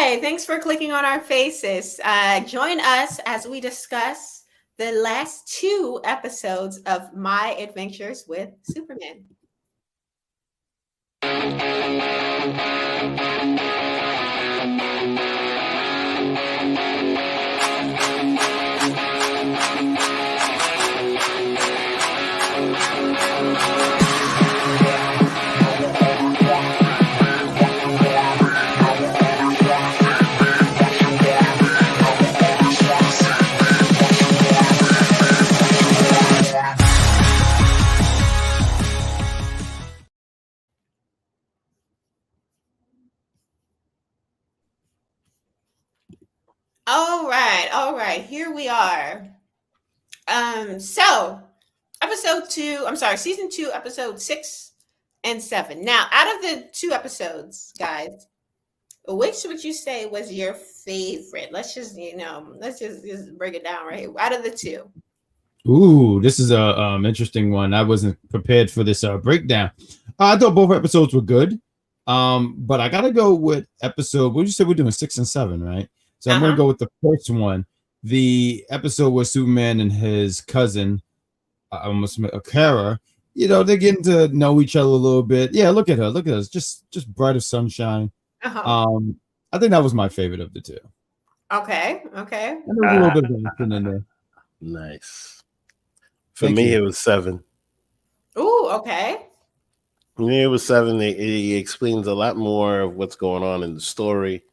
Hi, thanks for clicking on our faces. Join us as we discuss the last two episodes of My Adventures with Superman. All right, here we are. So episode two, I'm sorry, season two, episode 6 and 7. Now, out of the two episodes, guys, which would you say was your favorite? Let's just break it down right here. Out of the two. Ooh, this is a interesting one. I wasn't prepared for this breakdown. I thought both episodes were good. But I gotta go with episode. What did you say we're doing 6 and 7, right? So I'm gonna go with the first one. The episode where Superman and his cousin, Kara, they're getting to know each other a little bit. Yeah, look at her. Look at us. Just bright as sunshine. I think that was my favorite of the two. Okay. And there's a little bit of action in there. Nice. For me, it was 7. Ooh, okay. For me, it was 7. It explains a lot more of what's going on in the story.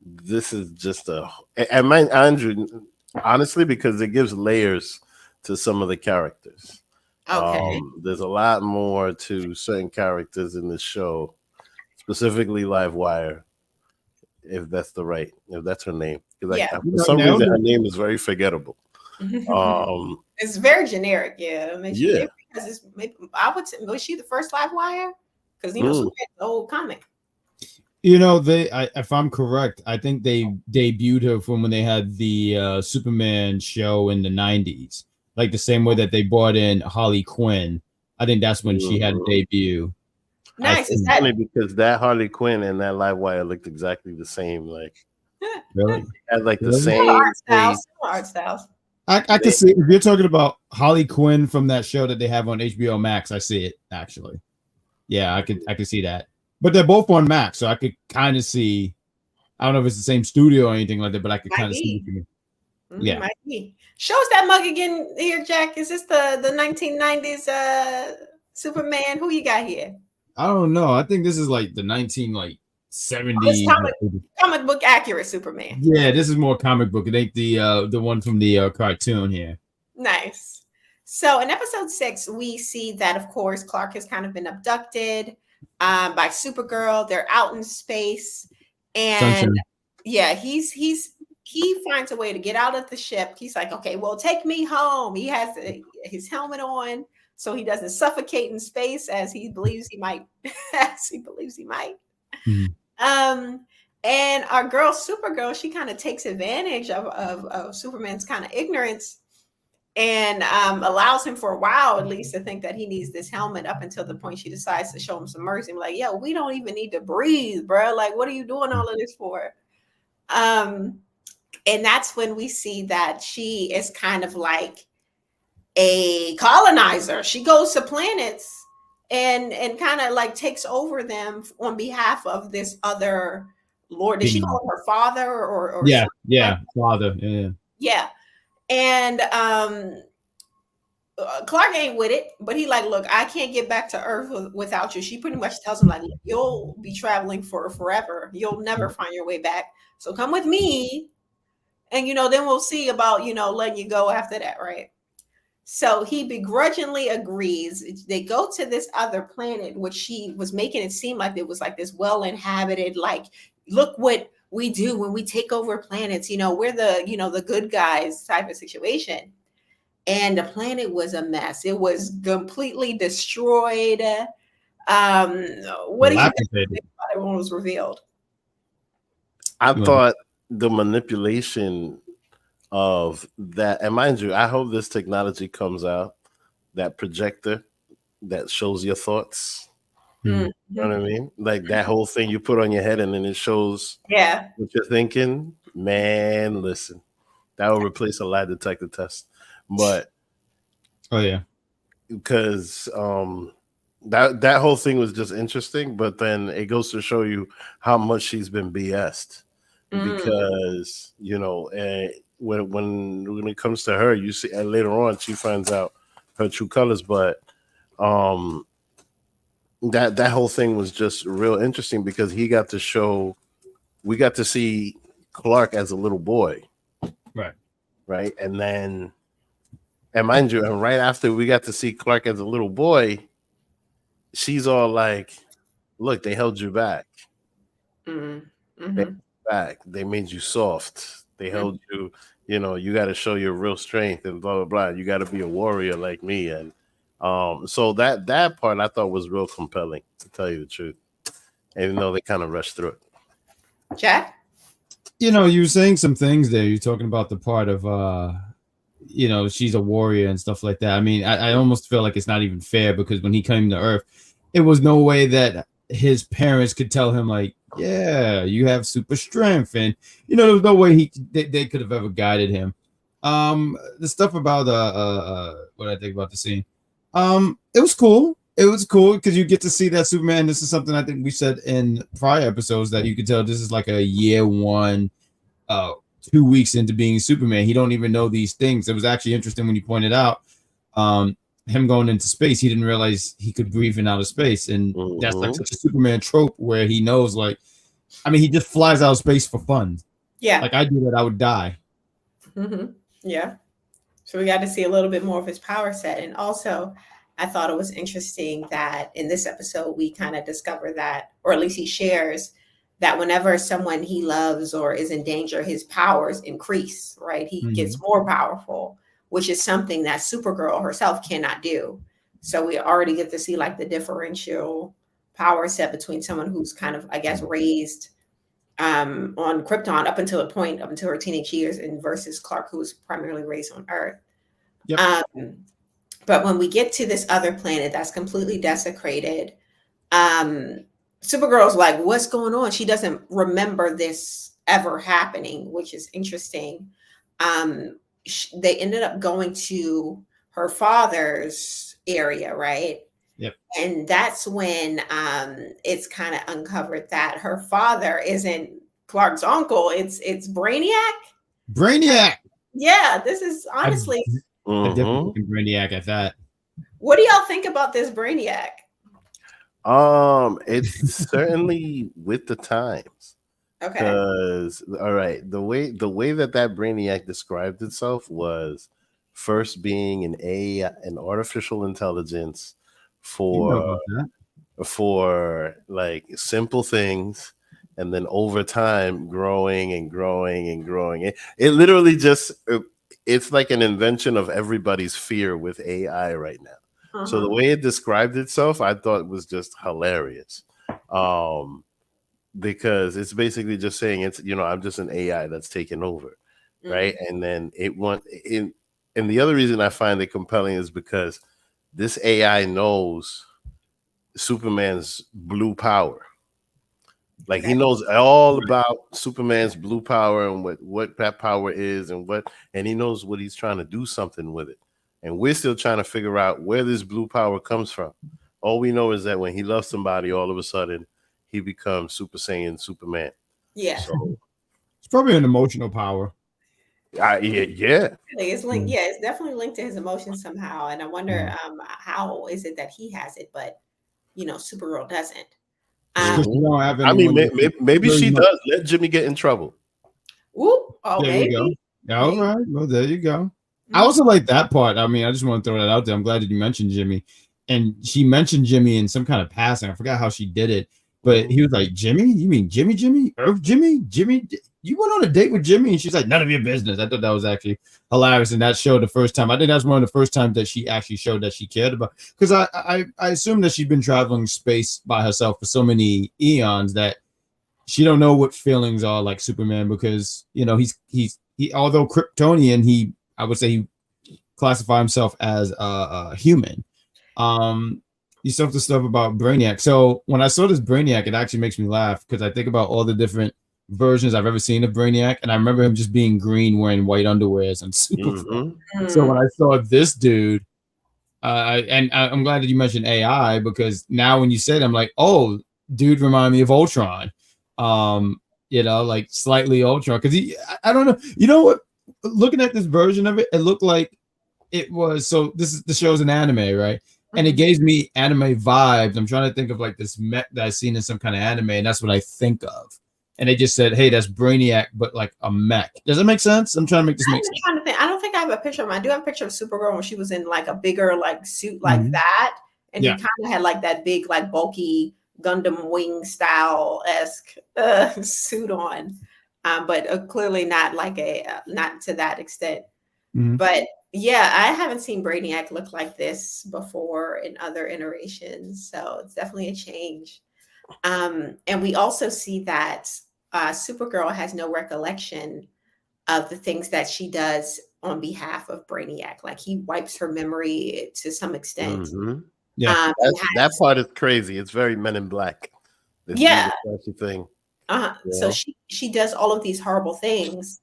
This is just Andrew, honestly, because it gives layers to some of the characters. Okay. There's a lot more to certain characters in this show, specifically Livewire, if that's her name. For some reason, her name is very forgettable. It's very generic, yeah. Because I would say, was she the first Livewire? Because Superman's an old comic. If I'm correct, I think they debuted her from when they had the Superman show in the 90s, like the same way that they brought in Harley Quinn. I think that's when she had a debut. Nice. It's funny because that Harley Quinn and that Livewire looked exactly the same. Like, really, had like the same art styles. I can see if you're talking about Harley Quinn from that show that they have on HBO Max. I see it actually. Yeah, I could see that. But they're both on Max, so I could kind of see. I don't know if it's the same studio or anything like that, but I could kind of see. Yeah. Might be. Show us that mug again here, Jack. Is this the 1990s Superman? Who you got here? I don't know. I think this is like the 1970s. Comic book accurate Superman. Yeah, this is more comic book. It ain't the one from the cartoon here. Nice. So in episode 6, we see that, of course, Clark has kind of been abducted by Supergirl. They're out in space, and he finds a way to get out of the ship. He's like, okay, well, take me home. He has his helmet on so he doesn't suffocate in space as he believes he might. And our girl Supergirl, she kind of takes advantage of Superman's kind of ignorance and allows him for a while at least to think that he needs this helmet up until the point she decides to show him some mercy. I'm like, yo, we don't even need to breathe, bro. Like, what are you doing all of this for? And that's when we see that she is kind of like a colonizer. She goes to planets and kind of like takes over them on behalf of this other lord. Did she call him her father or father? Yeah. And Clark ain't with it, but he like, look, I can't get back to Earth without you. She pretty much tells him like, you'll be traveling for forever. You'll never find your way back. So come with me. And, then we'll see about, letting you go after that, right? So he begrudgingly agrees. They go to this other planet, which she was making it seem like it was like this well-inhabited, like, look what we do when we take over planets. We're the good guys type of situation. And the planet was a mess. It was completely destroyed. What do you think about it when it was revealed? I thought the manipulation of that, and mind you, I hope this technology comes out, that projector that shows your thoughts. Hmm. You know what I mean? Like that whole thing you put on your head and then it shows Yeah. what you're thinking. Man, listen, that will replace a lie detector test. But Oh yeah. because that whole thing was just interesting, but then it goes to show you how much she's been BS'd. Because when it comes to her, you see later on she finds out her true colors, but um that whole thing was just real interesting because we got to see Clark as a little boy, right, and mind you, and right after we got to see Clark as a little boy, she's all like, look, they held you back. They made you soft. They held you, you got to show your real strength and blah, blah, blah. You got to be a warrior like me. And so that part I thought was real compelling, to tell you the truth, even though they kind of rushed through it. Jack? You were saying some things there. You're talking about the part of, she's a warrior and stuff like that. I mean, I almost feel like it's not even fair because when he came to Earth, it was no way that his parents could tell him like, yeah, you have super strength, and there was no way they could have ever guided him. The stuff about what I think about the scene, it was cool. It was cool because you get to see that Superman. This is something I think we said in prior episodes that you could tell this is like a year one, 2 weeks into being Superman. He don't even know these things. It was actually interesting when you pointed out him going into space. He didn't realize he could breathe in outer space, and that's like such a Superman trope where he knows, like, I mean, he just flies out of space for fun. Yeah, like I do that, I would die. Yeah, so we got to see a little bit more of his power set, and also I thought it was interesting that in this episode we kind of discover that, or at least he shares that whenever someone he loves or is in danger, his powers increase, right? He gets more powerful, which is something that Supergirl herself cannot do. So we already get to see like the differential power set between someone who's kind of, I guess, raised on Krypton up until her teenage years, and versus Clark, who was primarily raised on Earth. Yep. But when we get to this other planet that's completely desecrated, Supergirl's like, what's going on? She doesn't remember this ever happening, which is interesting. They ended up going to her father's area, right? Yep. And that's when it's kind of uncovered that her father isn't Clark's uncle. It's Brainiac. Yeah, this is honestly a different looking Brainiac at that. What do y'all think about this Brainiac? It's certainly with the times. Okay. Because all right, the way that Brainiac described itself was first being an artificial intelligence for like simple things, and then over time growing and growing and growing. It literally just it's like an invention of everybody's fear with AI right now. So the way it described itself, I thought was just hilarious. Because it's basically just saying I'm just an AI that's taken over, right? And then and the other reason I find it compelling is because this AI knows Superman's blue power. Like he knows all about Superman's blue power and what that power is and he knows what he's trying to do something with it. And we're still trying to figure out where this blue power comes from. All we know is that when he loves somebody, all of a sudden he becomes Super Saiyan Superman. Yeah. So it's probably an emotional power. Yeah. It's linked. Yeah, it's definitely linked to his emotions somehow. And I wonder how is it that he has it, but Supergirl doesn't. I mean, maybe she does. Let Jimmy get in trouble. Ooh, oh, there maybe. You go. All right. Well, there you go. I also like that part. I mean, I just want to throw that out there. I'm glad that you mentioned Jimmy. And she mentioned Jimmy in some kind of passing. I forgot how she did it. But he was like, Jimmy? You mean Jimmy? Earth Jimmy? Jimmy? You went on a date with Jimmy? And she's like, none of your business. I thought that was actually hilarious. And that showed the first time. I think that's one of the first times that she actually showed that she cared about. Because I assume that she'd been traveling space by herself for so many eons that she don't know what feelings are like Superman, because, he although Kryptonian, I would say he classify himself as a human. you saw the stuff about Brainiac. So when I saw this Brainiac, it actually makes me laugh because I think about all the different versions I've ever seen of Brainiac, and I remember him just being green, wearing white underwears and super. So when I saw this dude, I'm glad that you mentioned AI because now when you said, I'm like, oh, dude, remind me of Ultron. Like slightly Ultron because I don't know. You know what? Looking at this version of it, it looked like it was. So the show's an anime, right? And it gave me anime vibes. I'm trying to think of like this mech that I've seen in some kind of anime, and that's what I think of. And they just said, "Hey, that's Brainiac, but like a mech." Does that make sense? I'm trying to make this make sense. Trying to think. I don't think I have a picture of him. I do have a picture of Supergirl when she was in like a bigger like suit like that, and he kind of had like that big like bulky Gundam wing style esque suit on, but clearly not like not to that extent. But yeah, I haven't seen Brainiac look like this before in other iterations, so it's definitely a change. And we also see that Supergirl has no recollection of the things that she does on behalf of Brainiac. Like he wipes her memory to some extent. Yeah, that part is crazy. It's very Men in Black. Yeah, thing. So she does all of these horrible things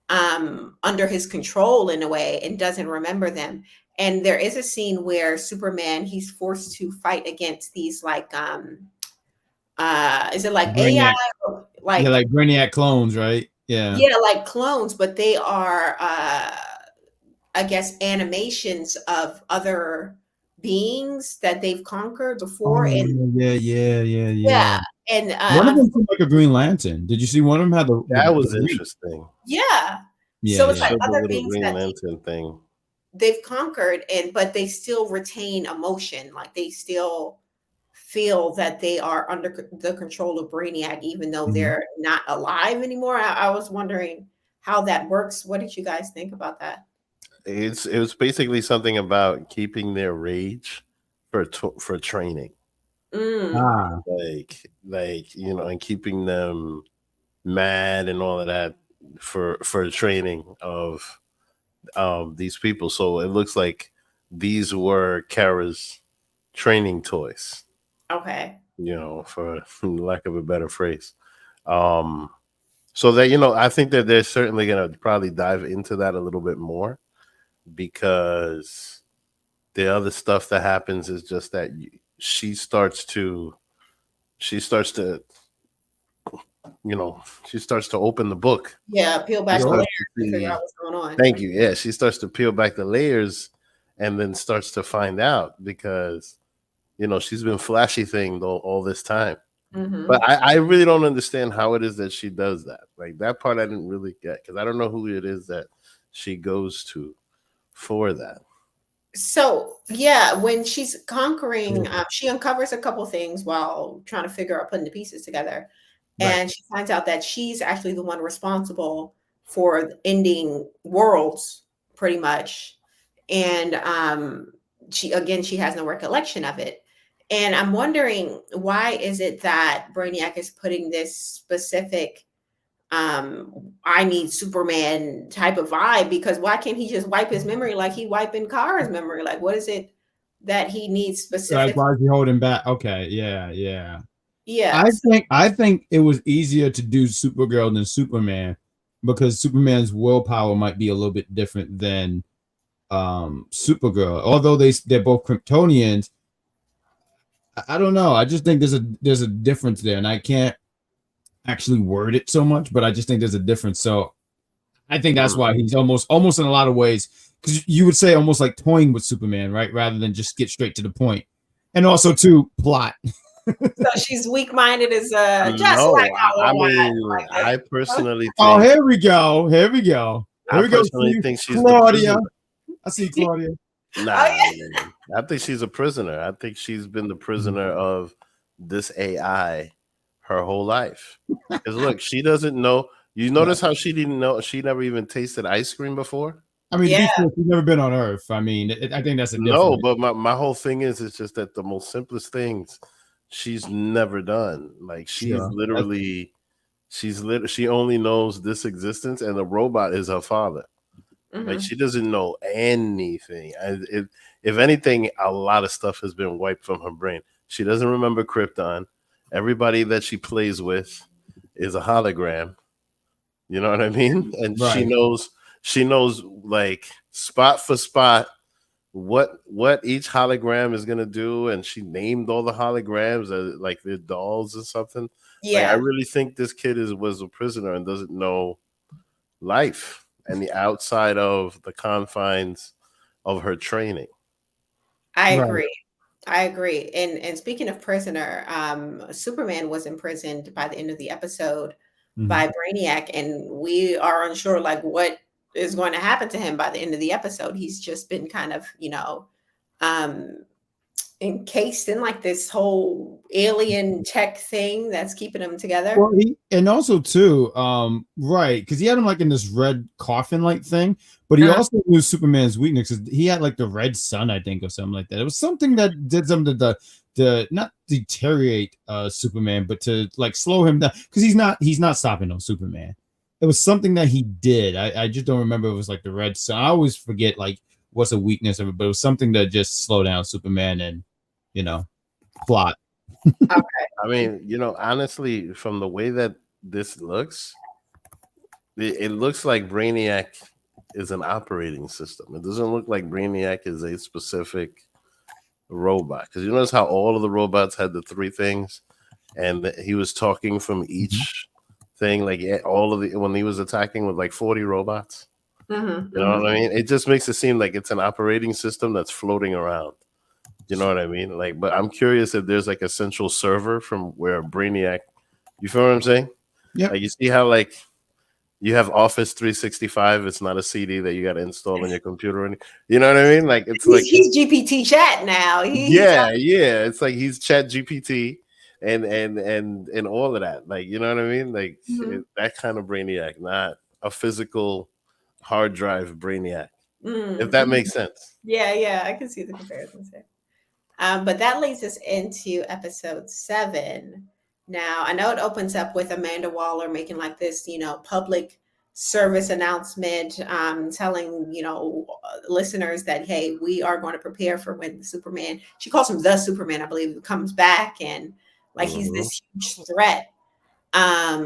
under his control in a way and doesn't remember them. And there is a scene where Superman, he's forced to fight against these like is it like Brainiac. AI like like Brainiac clones, right? Yeah, like clones, but they are I guess animations of other beings that they've conquered before. Yeah. And one of them looked like a Green Lantern. Did you see one of them had that was interesting. So it's like other beings Green that Lantern thing they've conquered, but they still retain emotion. Like they still feel that they are under the control of Brainiac, even though they're not alive anymore. I was wondering how that works. What did you guys think about that? It was basically something about keeping their rage for training. Like and keeping them mad and all of that for training of these people. So it looks like these were Kara's training toys. Okay. For lack of a better phrase. So that I think that they're certainly gonna probably dive into that a little bit more, because the other stuff that happens is just that she starts to open the book. Yeah, peel back the layers to figure out what's going on. Thank you. Yeah, she starts to peel back the layers and then starts to find out, because she's been flashy thing all this time. But I really don't understand how it is that she does that. Like that part I didn't really get, because I don't know who it is that she goes to for that. So yeah, when she's conquering, she uncovers a couple things while trying to figure out putting the pieces together. And she finds out that she's actually the one responsible for ending worlds, pretty much. And she has no recollection of it. And I'm wondering, why is it that Brainiac is putting this specific I need Superman type of vibe? Because why can't he just wipe his memory like he wiping Kara's memory? Like, what is it that he needs specifically? Like, why is he holding back? Okay, yeah. Yeah, I think it was easier to do Supergirl than Superman, because Superman's willpower might be a little bit different than Supergirl. Although they're both Kryptonians, I don't know. I just think there's a difference there, and I can't actually word it so much, but I just think there's a difference. So I think that's why he's almost in a lot of ways, because you would say almost like toying with Superman, right? Rather than just get straight to the point. And also to plot. So she's weak-minded as just no, like I personally think, oh, here we go. I personally think she's Claudia. I see Claudia. Nah, I think she's a prisoner. I think she's been the prisoner of this AI her whole life. Because look, she doesn't know. You notice how she didn't know? She never even tasted ice cream before. I mean, she's never been on Earth. I mean, I think that's a difference. No, but my whole thing is, it's just that the most simplest things she's never done. Like she only knows this existence, and the robot is her father. Like she doesn't know anything. If anything, a lot of stuff has been wiped from her brain. She doesn't remember Krypton. Everybody that she plays with is a hologram. You know what I mean? And Right. she knows like spot for spot what each hologram is gonna do, and she named all the holograms as like they're dolls or something. Like I Yeah, really think this kid was a prisoner and doesn't know life and the outside of the confines of her training. I Right. agree. I agree. And speaking of prisoner, Superman was imprisoned by the end of the episode Mhm. by Brainiac, and we are unsure like what is going to happen to him by the end of the episode. He's just been kind of, um encased in like this whole alien tech thing that's keeping them together. Well, and also too, right, because he had him like in this red coffin like thing, but he Uh-huh. also knew Superman's weakness. 'Cause he had like the red sun, I think, or something like that. It was something that did something to not deteriorate Superman, but to like slow him down because he's not stopping no Superman. It was something that he did. I just don't remember. It was like the red sun. I always forget like what's a weakness of it, but it was something that just slow down Superman and you know plot. Okay. I mean, honestly, from the way that this looks, it looks like Brainiac is an operating system. It doesn't look like Brainiac is a specific robot. Because you notice how all of the robots had the three things, and he was talking from each thing, like all of the when he was attacking with like 40 robots. Mm-hmm, You know what I mean? It just makes it seem like it's an operating system that's floating around. You know what I mean? Like, but I'm curious if there's like a central server from where Brainiac. You feel what I'm saying? Yeah. Like you see how like you have Office 365. It's not a CD that you got to install on your computer. You know what I mean? Like it's like he's GPT chat now. yeah. It's like he's Chat GPT and all of that. Like you know what I mean? Like Mhm. that kind of Brainiac, not a physical hard drive Brainiac. If that Mhm. makes sense. Yeah, I can see the comparisons there. But that leads us into episode 7. Now, I know it opens up with Amanda Waller making like this, public service announcement, telling, listeners that, hey, we are going to prepare for when Superman, she calls him the Superman, I believe, comes back and like he's Mhm. this huge threat.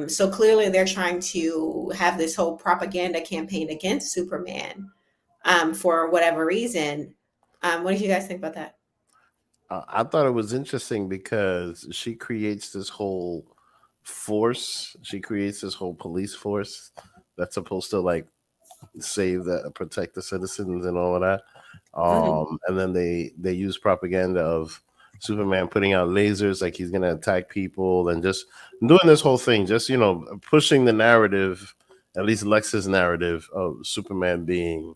So clearly they're trying to have this whole propaganda campaign against Superman for whatever reason. What did you guys think about that? I thought it was interesting because she creates this whole force. She creates this whole police force that's supposed to like save the protect the citizens and all of that. Mhm. And then they use propaganda of Superman putting out lasers like he's gonna attack people and just doing this whole thing, just pushing the narrative, at least Lex's narrative of Superman being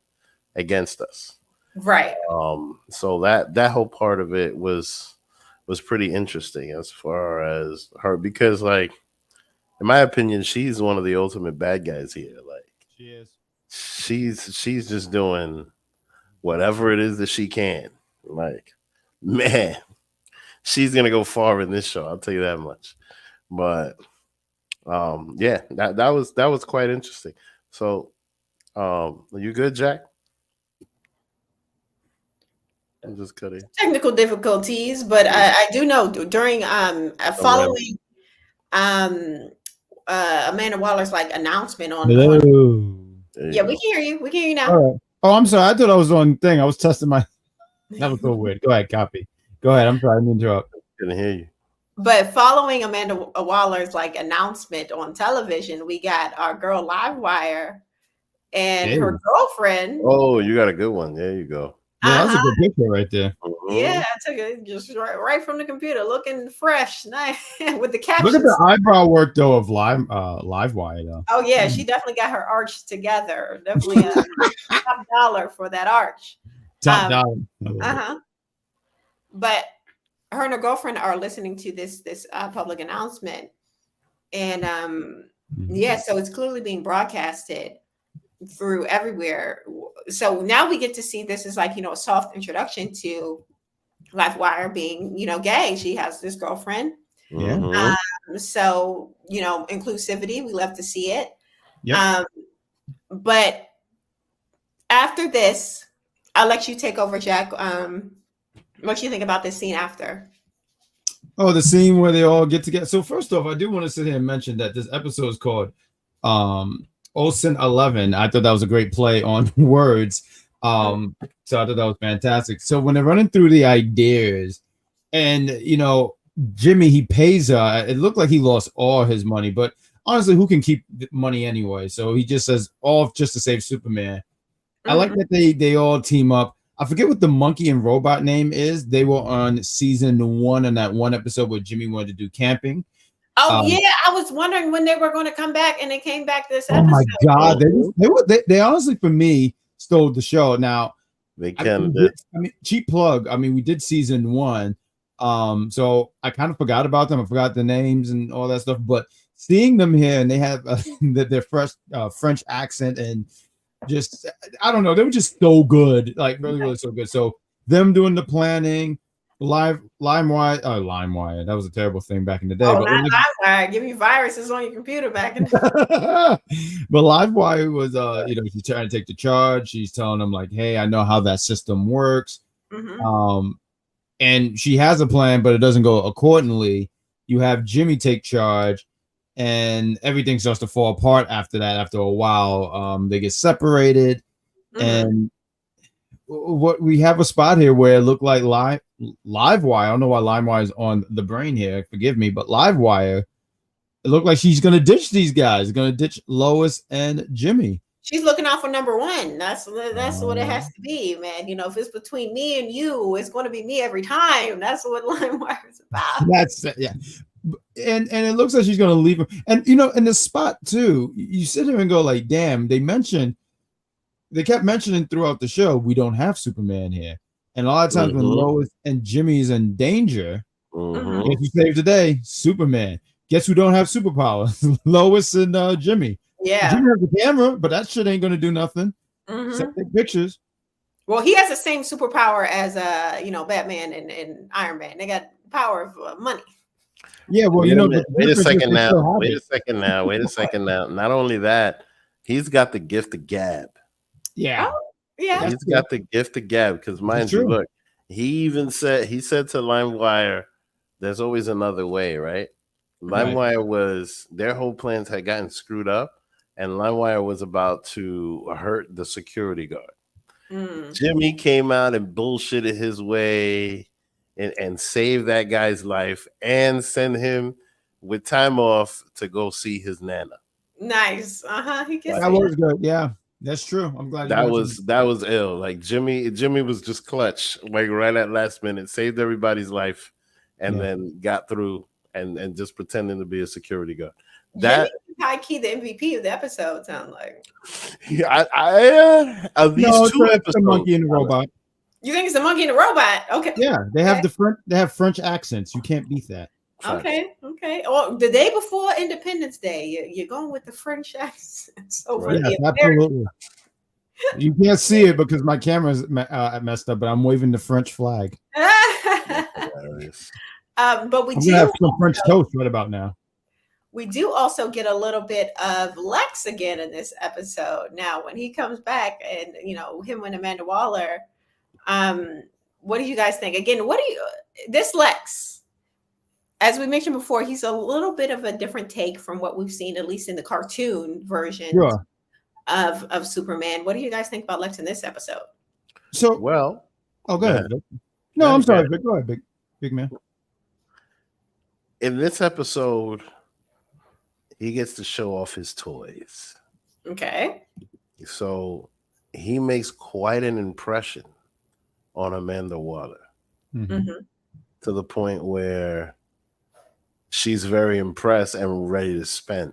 against us. Right. So that whole part of it was pretty interesting as far as her because like in my opinion she's one of the ultimate bad guys here. Like She is. she's just doing whatever it is that she can. Like man, she's gonna go far in this show. I'll tell you that much. But yeah, that was quite interesting. So are you good, Jack? I'm just kidding. Technical difficulties, but I do know during Unravel. following um Amanda Waller's like announcement on Hello. There you yeah, we go. can hear you. We can hear you now. All right. Oh, I'm sorry. I thought I was on thing. I was testing my. That was so weird. Go ahead, copy. Go ahead. I'm sorry. I didn't interrupt. Couldn't hear you. But following Amanda Waller's like announcement on television, we got our girl Livewire and Hey. her girlfriend. Oh, you got a good one. There you go. Yeah, that was a Uh-huh. good picture right there. Yeah, I took it just right from the computer, looking fresh, nice with the Look at captions. the eyebrow work though of live wire though. Oh yeah, she definitely got her arch together. Definitely top dollar for that arch. Top down. Uh-huh. But her and her girlfriend are listening to this public announcement, and yeah, so it's clearly being broadcasted through everywhere. So now we get to see this is like a soft introduction to Livewire being gay. She has this girlfriend. Yeah. So inclusivity, we love to see it. Yep. But After this, I'll let you take over, Jack. What do you think about this scene after? Oh, the scene where they all get together. So first off, I do want to sit here and mention that this episode is called Olsen 11. I thought that was a great play on words. So I thought that was fantastic. So when they're running through the ideas, and Jimmy, he pays her. It looked like he lost all his money, but honestly, who can keep money anyway? So he just says off just to save Superman. I like that they all team up. I forget what the monkey and robot name is. They were on season 1 in that one episode where Jimmy wanted to do camping. Oh yeah, I was wondering when they were going to come back, and they came back this episode. Oh my god, they honestly for me stole the show. Now they can. I mean, cheap plug. I mean, we did season 1, so I kind of forgot about them. I forgot the names and all that stuff. But seeing them here, and they have their fresh French accent and. Just I don't know, they were just so good, like really so good. So them doing the planning, LimeWire, that was a terrible thing back in the day. Oh, not LimeWire, give me viruses on your computer back in but LimeWire was she's trying to take the charge. She's telling them like, hey, I know how that system works. And she has a plan, but it doesn't go accordingly. You have Jimmy take charge, and everything starts to fall apart after that. After a while, they get separated, and what we have a spot here where it looked like Livewire. I don't know why LimeWire is on the brain here. Forgive me, but Livewire. It looked like she's gonna ditch these guys. Gonna ditch Lois and Jimmy. She's looking out for number one. That's what it has to be, man. If it's between me and you, it's going to be me every time. That's what LimeWire is about. That's yeah. And it looks like she's gonna leave him. And in the spot too, you sit here and go like, damn, they kept mentioning throughout the show, we don't have Superman here. And a lot of times when Lois and Jimmy is in danger, guess who saved the day? Superman. Guess who don't have superpowers? Lois and Jimmy. Yeah. Jimmy has the camera, but that shit ain't gonna do nothing. Except take pictures. Well, he has the same superpower as Batman and Iron Man. They got power of money. Yeah, well, wait a second now. Not only that, he's got the gift of gab. Yeah. Oh, yeah. He's got the gift of gab because mind you, look, he said to LimeWire, there's always another way, right? LimeWire was their whole plans had gotten screwed up, and LimeWire was about to hurt the security guard. Jimmy came out and bullshitted his way. And save that guy's life and send him with time off to go see his nana. Nice. He gets that was good. Yeah, that's true. I'm glad that was ill. Like Jimmy was just clutch, like right at last minute, saved everybody's life, and then got through and just pretending to be a security guard. That high key the MVP of the episode sound like. Yeah, I at least 2 episodes. The monkey and the robot. You think it's the monkey and the robot? Okay. Yeah, they have they have French accents. You can't beat that. Okay. Oh, the day before Independence Day, you're going with the French accents over yes, absolutely. You can't see it because my camera's messed up, but I'm waving the French flag. But we do have some French toast right about now. We do also get a little bit of Lex again in this episode. Now, when he comes back, and him and Amanda Waller. What do you guys think? Again, this Lex, as we mentioned before, he's a little bit of a different take from what we've seen, at least in the cartoon version of Superman. What do you guys think about Lex in this episode? So, go ahead. No, I'm sorry. Go ahead, big man. In this episode, he gets to show off his toys. Okay. So he makes quite an impression on Amanda Waller to the point where she's very impressed and ready to spend.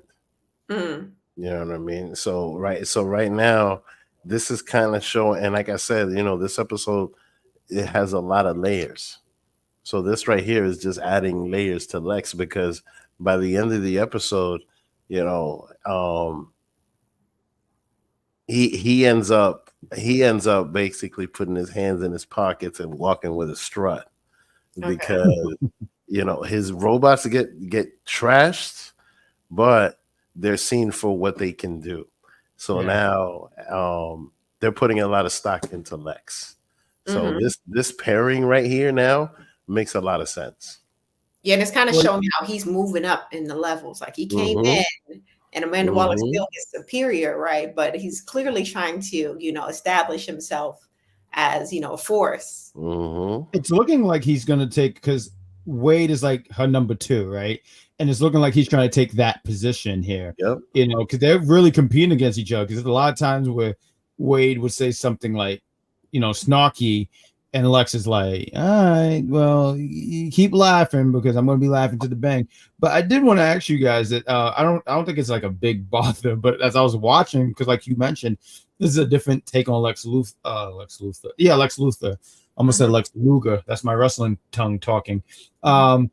You know what I mean? So right now, this is kind of showing, and like I said, this episode, it has a lot of layers. So this right here is just adding layers to Lex, because by the end of the episode, he ends up basically putting his hands in his pockets and walking with a strut, because his robots get trashed, but they're seen for what they can do. So now they're putting a lot of stock into Lex. So Mhm. this pairing right here now makes a lot of sense. Yeah, and it's kind of Well, showing how he's moving up in the levels. Like he came Mm-hmm. in, and Amanda Waller's Mm-hmm. still his superior, right? But he's clearly trying to, establish himself as, a force. Mm-hmm. it's looking like he's going to take, because Wade is like her number 2, right? And it's looking like he's trying to take that position here, Yep. because they're really competing against each other. Because there's a lot of times where Wade would say something like, snarky, and Lex is like, all right, well, you keep laughing because I'm going to be laughing to the bank. But I did want to ask you guys that I don't think it's like a big bother, but as I was watching, because like you mentioned, this is a different take on Lex Luthor. Lex Luthor. Almost said Lex Luger. That's my wrestling tongue talking. I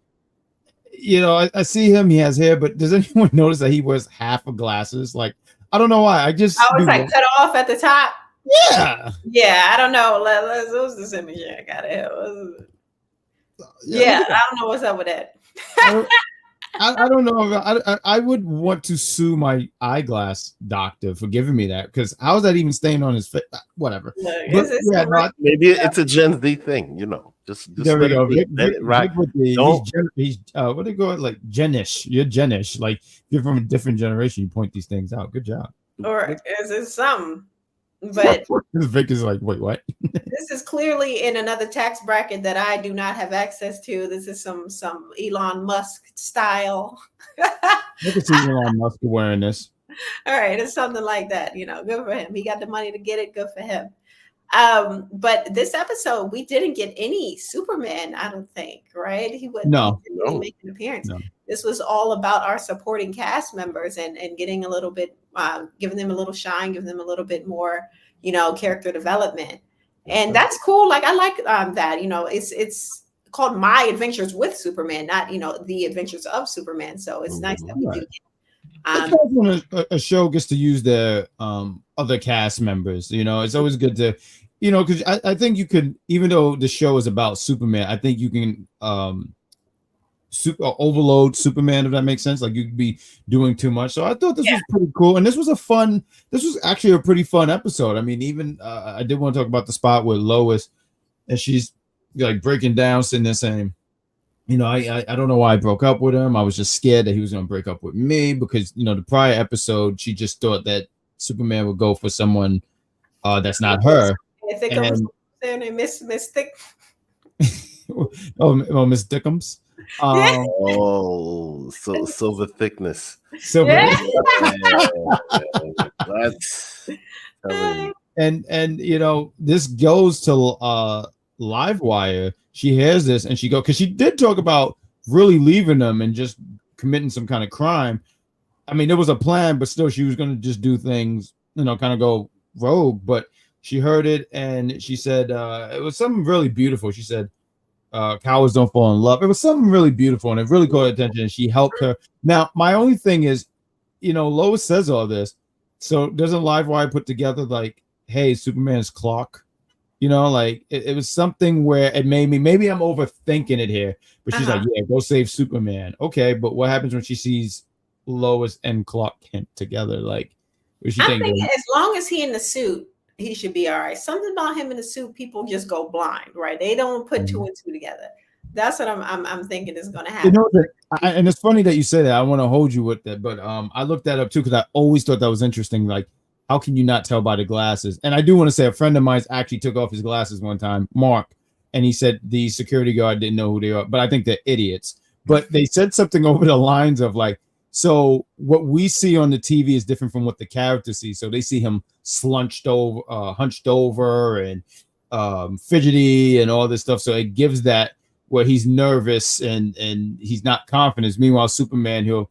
see him. He has hair, but does anyone notice that he wears half of glasses? Like, I don't know why. I just it's like cut off at the top. Yeah. Yeah, I don't know. What's this image? I got it. Yeah, I don't know what's up with that. I don't know. I would want to sue my eyeglass doctor for giving me that, because how is that even staying on his face? Whatever. Look, maybe it's a Gen Z thing, Just there we go. Let it rock. He's what do they go like Jenish? You're Jenish. Like you're from a different generation. You point these things out. Good job. Or is it something? But Vic is like, wait, what? This is clearly in another tax bracket that I do not have access to. This is some Elon Musk style. I can see Elon Musk wearing this. All right, it's something like that. Good for him. He got the money to get it. Good for him. But this episode, we didn't get any Superman, I don't think, right? He didn't really make an appearance. No. This was all about our supporting cast members and getting a little bit, giving them a little shine, giving them a little bit more, character development. And that's cool. Like, I like that, it's called My Adventures with Superman, not, The Adventures of Superman. So it's nice that we do. When a show gets to use their other cast members, it's always good to, because I think you could, even though the show is about Superman, I think you can overload Superman, if that makes sense. Like you could be doing too much. So I thought this was pretty cool, and this was actually a pretty fun episode. I mean, even I did want to talk about the spot with Lois, and she's like breaking down, sitting there saying, I don't know why I broke up with him. I was just scared that he was going to break up with me because, the prior episode, she just thought that Superman would go for someone that's not her. Miss Thick. Miss Dickums. So silver thickness. Silver. That's and this goes to Livewire. She hears this and she goes, because she did talk about really leaving them and just committing some kind of crime. I mean, there was a plan, but still she was going to just do things, kind of go rogue. But she heard it and she said it was something really beautiful. She said, cowards don't fall in love. It was something really beautiful and it really caught attention, and she helped her. Now, my only thing is, Lois says all this. So doesn't Livewire put together like, hey, Superman's clock? Like it was something where it made me, maybe I'm overthinking it here, but she's like, yeah, go save Superman. Okay, but what happens when she sees Lois and Clark Kent together? Like, what she think? As long as he in the suit, he should be all right. Something about him in the suit, people just go blind, right? They don't put two and two together. That's what I'm thinking is going to happen. And it's funny that you say that. I want to hold you with that, but I looked that up too because I always thought that was interesting. Like, how can you not tell by the glasses? And I do want to say a friend of mine actually took off his glasses one time, Mark, and he said the security guard didn't know who they are, but I think they're idiots. But they said something over the lines of like, so what we see on the TV is different from what the character sees. So they see him hunched over and fidgety and all this stuff. So it gives that where he's nervous and he's not confident. Meanwhile, Superman, he'll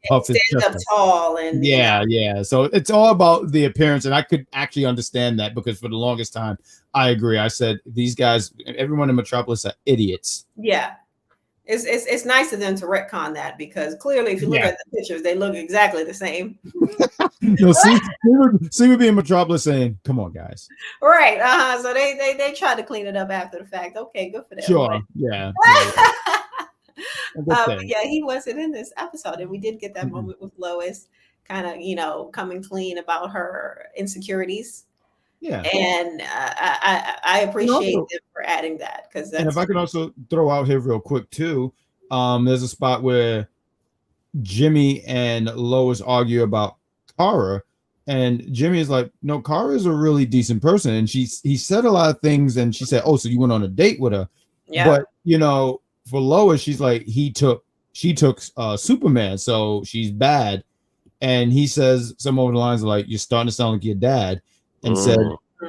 puff his chest up tall and yeah. So it's all about the appearance, and I could actually understand that because for the longest time, I agree. I said these guys, everyone in Metropolis, are idiots. Yeah, it's nice of them to retcon that because clearly, if you look at the pictures, they look exactly the same. See, would be in Metropolis saying, "Come on, guys." Right. So they tried to clean it up after the fact. Okay, good for them. Sure. Right? Yeah. But yeah, he wasn't in this episode, and we did get that moment with Lois, kind of coming clean about her insecurities. Yeah, and I appreciate them for adding that, because that's. And if I could also throw out here real quick too, there's a spot where Jimmy and Lois argue about Kara, and Jimmy is like, "No, Kara is a really decent person," and he said a lot of things, and she said, "Oh, so you went on a date with her?" Yeah. But for Lois, she's like, she took Superman, so she's bad, and he says some over the lines like, "You're starting to sound like your dad," and said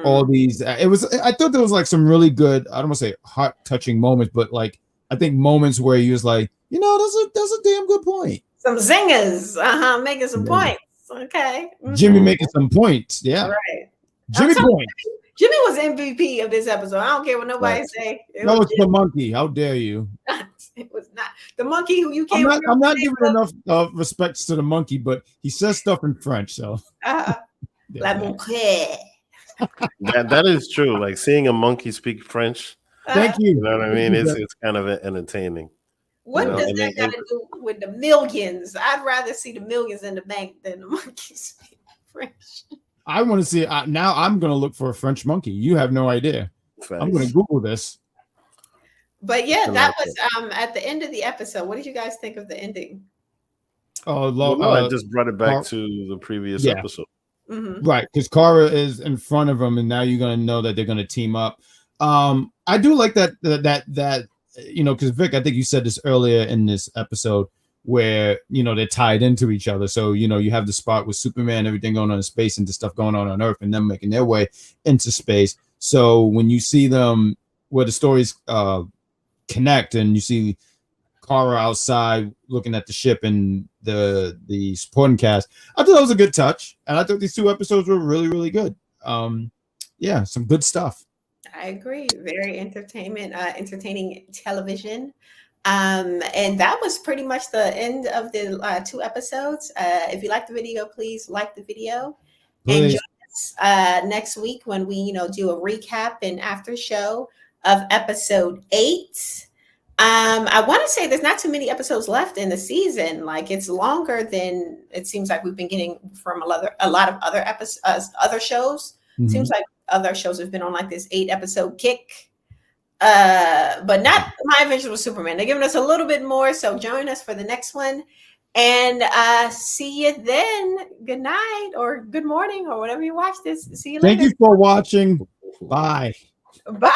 all these. I thought there was like some really good, I don't want to say heart touching moments, but like I think moments where he was like, that's a damn good point. Some zingers, making some points. Okay. Jimmy making some points. Yeah. Right. Jimmy points. Jimmy was MVP of this episode. I don't care what nobody say. It's the monkey. How dare you? It was not the monkey who you came. I'm not giving enough respects to the monkey, but he says stuff in French, so. La monkey. That is true. Like seeing a monkey speak French. Thank you. You know what I mean? It's kind of entertaining. What does that got to do with the millions? I'd rather see the millions in the bank than the monkey speak French. I want to see now. I'm going to look for a French monkey. You have no idea. I'm going to Google this. But yeah, that was at the end of the episode. What did you guys think of the ending? I just brought it back to the previous episode. Right, because Kara is in front of him, and now you're going to know that they're going to team up. I do like that because Vic, I think you said this earlier in this episode where they're tied into each other. So you have the spot with Superman, everything going on in space, and the stuff going on Earth, and them making their way into space. So when you see them where the stories connect, and you see Kara outside looking at the ship and the supporting cast, I thought that was a good touch, and I thought these two episodes were really, really good. Some good stuff. I agree. Very entertaining television. And that was pretty much the end of the 2 episodes. If you like the video, please like the video. And join us next week when we, do a recap and after show of episode 8. I want to say there's not too many episodes left in the season. Like, it's longer than it seems like we've been getting from a lot of other episodes, other shows. Seems like other shows have been on like this 8-episode kick. But not My Adventures with Superman. They're giving us a little bit more. So join us for the next one. And see you then. Good night or good morning or whatever you watch this. See you later. Thank you for watching. Bye. Bye.